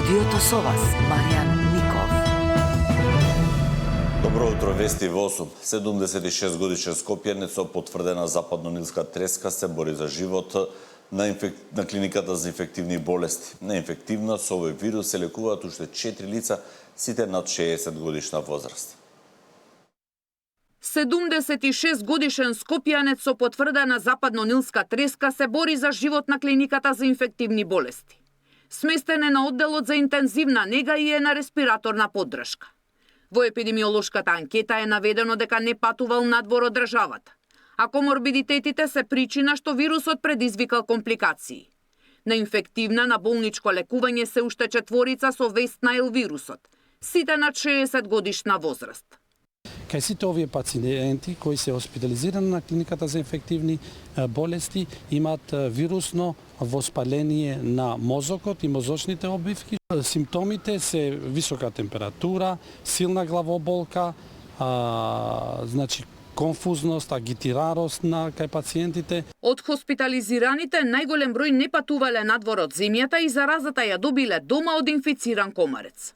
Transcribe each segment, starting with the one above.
студиото со вас, Маријан Ников. Добро утро, вести во 8. 76 годишен скопјанец со потврдена западно-нилска треска се бори за живот на клиниката за инфективни болести. Неинфективна со овој вирус се лекуваат уште 4 лица, сите над 60 годишна возраст. 76 годишен скопјанец со потврдена западно-нилска треска се бори за живот на клиниката за инфективни болести. Сместен е на одделот за интензивна нега и е на респираторна поддршка. Во епидемиолошката анкета е наведено дека не патувал надвор од државата, а коморбидитетите се причина што вирусот предизвикал компликации. На инфективна на болничко лекување се уште 4 со Вест Найл вирусот, сите над 60 годишна возраст. Кај сите овие пациенти кои се хоспитализирани на клиниката за инфективни болести имаат вирусно воспаление на мозокот и мозочните обвивки. Симптомите се висока температура, силна главоболка, конфузност, агитирарост на кај пациентите. Од хоспитализираните најголем број не патувале надвор од земјата и заразата ја добиле дома од инфициран комарец.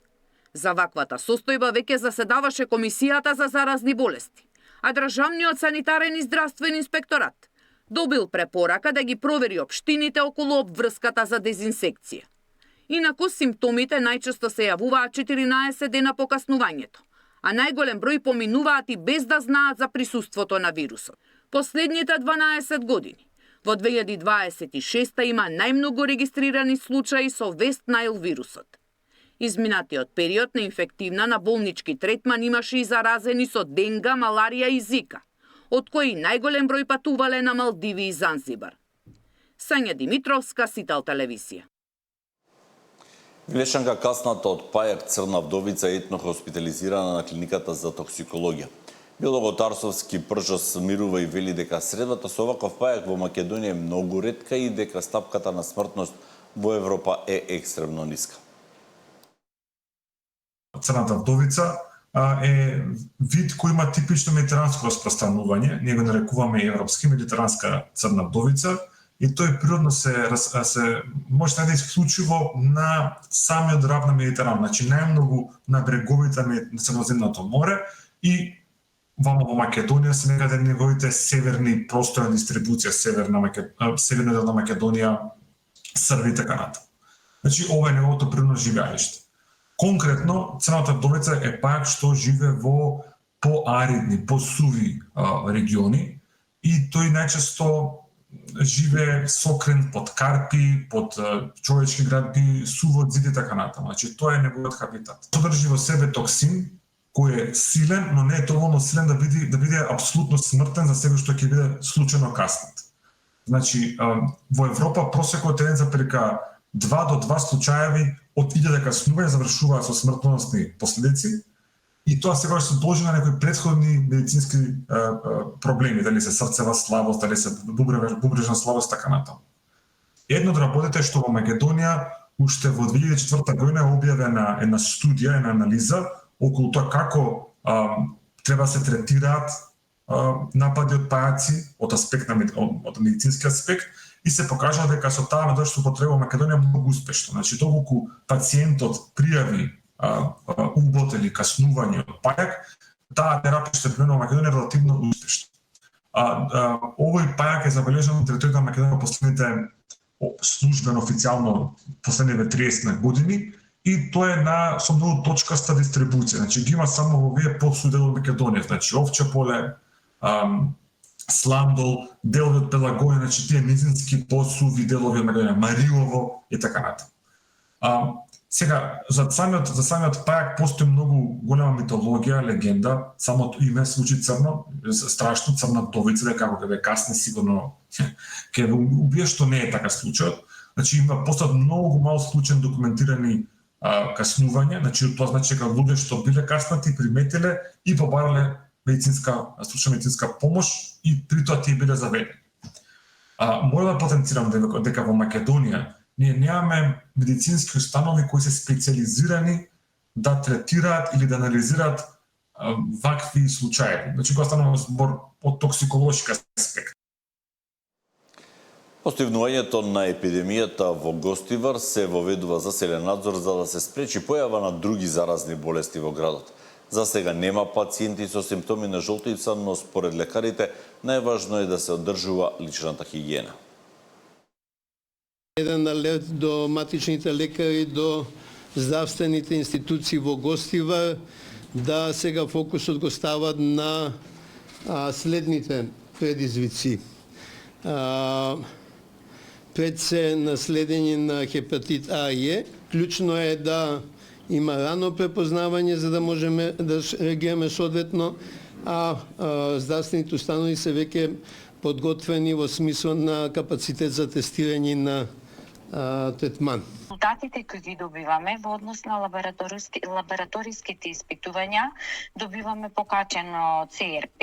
За ваквата состојба веќе заседаваше Комисијата за заразни болести, а Државниот санитарен и здравствен инспекторат добил препорака да ги провери општините околу обврската за дезинсекција. Инаку симптомите најчесто се јавуваат 14 дена по каснувањето, а најголем број поминуваат и без да знаат за присуството на вирусот. Последните 12 години, во 2026 има најмногу регистрирани случаи со Вест Найл вирусот. Изминатиот период на инфективна на болнички третман имаше и заразени со денга, маларија и зика, од кои најголем број патувале на Малдиви и Занзибар. Сања Димитровска, Сител телевизија. Милешанка касната од пајак Црна вдовица етно хоспитализирана на клиниката за токсикологија. Биологот Арсовски пржос мирува и вели дека средбата со оваков пајак во Македонија е многу ретка и дека стапката на смртност во Европа е екстремно ниска. Црната вдовица е вид кој има типично медитеранско распространување, ние го нарекуваме европски медитеранска црна вдовица и тој природно се може да исклучиво на самиот драв на Медитеран, значи најмногу на бреговите на Средоземното море и вамо во Македонија се некаде неговите северни простори на дистрибуција, северна дел на Македонија, Србија и така натаму. Значи ова е неговото природно живеалиште. Конкретно, Црната вдовица е пајак што живе во поаридни, посуви региони и тој најчесто живе сокрен под карпи, под човечки градби, сувот зид и така натаму. Значи тоа е неговиот хабитат. Содржи во себе токсин кој е силен, но не е доволно силен да биде апсолутно смртен за себе што ќе биде случајно каснат. Значи во Европа просекот е за прека 2 до 2 случаеви од 1000 каснувања завршуваат со смртоносни последици и тоа секогаш се должи на некои претходни медицински проблеми, дали се срцева слабост, дали се бубрежна слабост, така натаму. Едно од работите што во Македонија уште во 2004 година е објавена една студија, една анализа околу тоа како треба се третираат напади од пајаци од аспект од медицински аспект и се покажа дека со таа методичка употреба во Македонија многу успешно. Значи доколку пациентот пријави убот или каснување од пајак, таа терапија што е применувана во Македонија е релативно успешна. Овој пајак е забележан на територијата на Македонија последните службено официјално последните 30 години и тоа е со многу точкаста дистрибуција. Значи ги има само во овие посуви дел од Македонија, значи Овче поле, Сламдол, делови од Пелагоја, значи тие низински посуви делови од Македонија, Мариово и така натаму. Сега за самиот пајак постои многу голема митологија, легенда, самото име звучи црно, страшно, Црна вдовица, дека како ќе касне сигурно ќе ве убие, што не е така случајот. Значи има постојат многу мал случаи документирани каснувања, значи тоа значи дека луѓе што биле каснати приметиле и побарале стручна медицинска помош и при тоа тие биле заведени. Мора да потенцирам дека во Македонија ние немаме медицински установи кои се специализирани да третираат или да анализираат вакви случаи. Значи кога станува збор од токсиколошки аспект. Постигнувањето на епидемијата во Гостивар се воведува заселен надзор за да се спречи појава на други заразни болести во градот. За сега нема пациенти со симптоми на жолтица, но според лекарите најважно е да се одржува личната хигиена. Еден алерт до матичните лекари, до здравствените институции во Гостивар, да сега фокусот го стават на следните предизвици. Пред се наследење на хепатит А и Е. Клучно е да има рано препознавање за да можеме да реагираме соодветно, а здравствените установи се веќе подготвени во смисло на капацитет за тестирање на третман. Резултатите кои ги добиваме во однос на лабораториските испитувања, добиваме покачено ЦРП,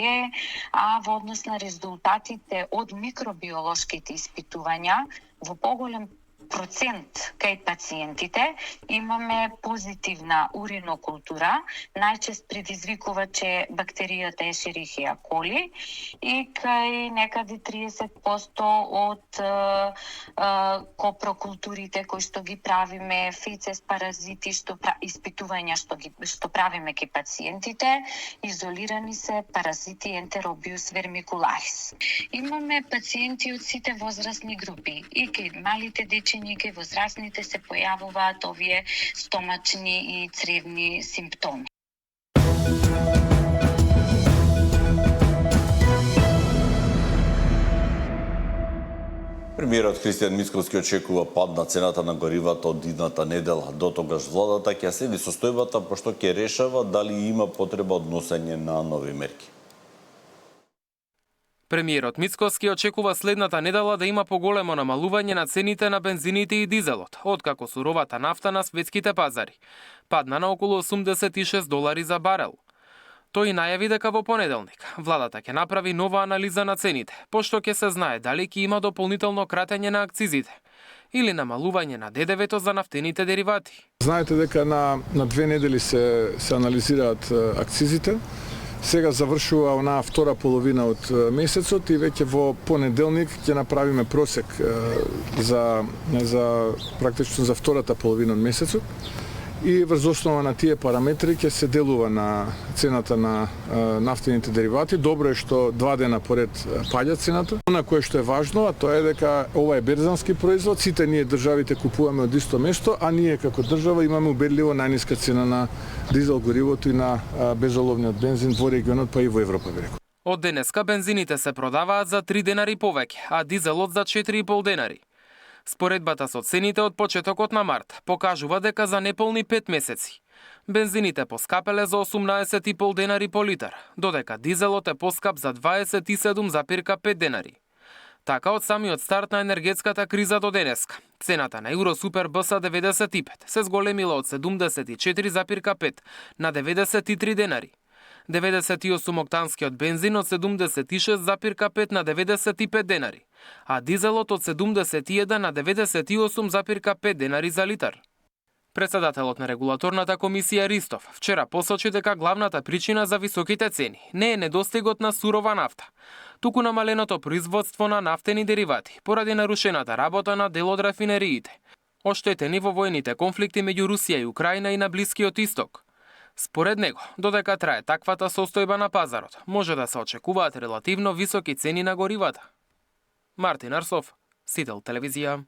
а во однос на резултатите од микробиолошките испитувања, во поголем процент кај пациентите имаме позитивна уринокултура, најчест предизвикувач е бактеријата Ешерихија коли и кај некаде 30% од копрокултурите кои што ги правиме, фецес паразити, испитувања што правиме кај пациентите, изолирани се паразити Enterobius vermicularis. Имаме пациенти од сите возрастни групи, и кај малите дечиња и кај возрастните се појавуваат овие стомачни и цревни симптоми. Премиерот Христијан Мицковски очекува пад на цената на горивата од идната недела. До тогаш владата ќе следи состојбата, пошто ќе решава дали има потреба од носење на нови мерки. Премиерот Мицковски очекува следната недела да има поголемо намалување на цените на бензините и дизелот, откако суровата нафта на светските пазари падна на околу $86 за барел. Тој најави дека во понеделник владата ќе направи нова анализа на цените, пошто ќе се знае дали ќе има дополнително кратење на акцизите или намалување на ДДВ-то за нафтените деривати. Знаете дека на 2 недели се анализираат акцизите. Сега завршува онаа втора половина од месецот и веќе во понеделник ќе направиме просек за практично за втората половина од месецот. И врз основа на тие параметри ќе се делува на цената на нафтените деривати. Добро е што 2 дена поред паѓа цената. Она кое што е важно, а тоа е дека ова е берзански производ, сите ние државите купуваме од исто место, а ние како држава имаме убедливо најниска цена на дизел горивото и на безоловниот бензин во регионот, па и во Европа, би рекол. Од денеска бензините се продаваат за 3 денари повеќе, а дизелот за 4,5 денари. Споредбата со цените од почетокот на март покажува дека за неполни 5 месеци бензините поскапеле за 18,5 денари по литар, додека дизелот е поскап за 27,5 денари. Така од самиот старт на енергетската криза до денеска, цената на Евросупер БС 95 се зголемила од 74,5 на 93 денари. 98-октанскиот бензин од 76,5 на 95 денари, а дизелот од 71 на 98,5 денари за литар. Председателот на регулаторната комисија Ристов вчера посочи дека главната причина за високите цени не е недостигот на сурова нафта, туку намаленото производство на нафтени деривати поради нарушената работа на дел од рафинериите, оштетени во војните конфликти меѓу Русија и Украина и на Блискиот Исток. Според него, додека трае таквата состојба на пазарот, може да се очекуваат релативно високи цени на горивата. Мартин Арсов, Сител телевизија.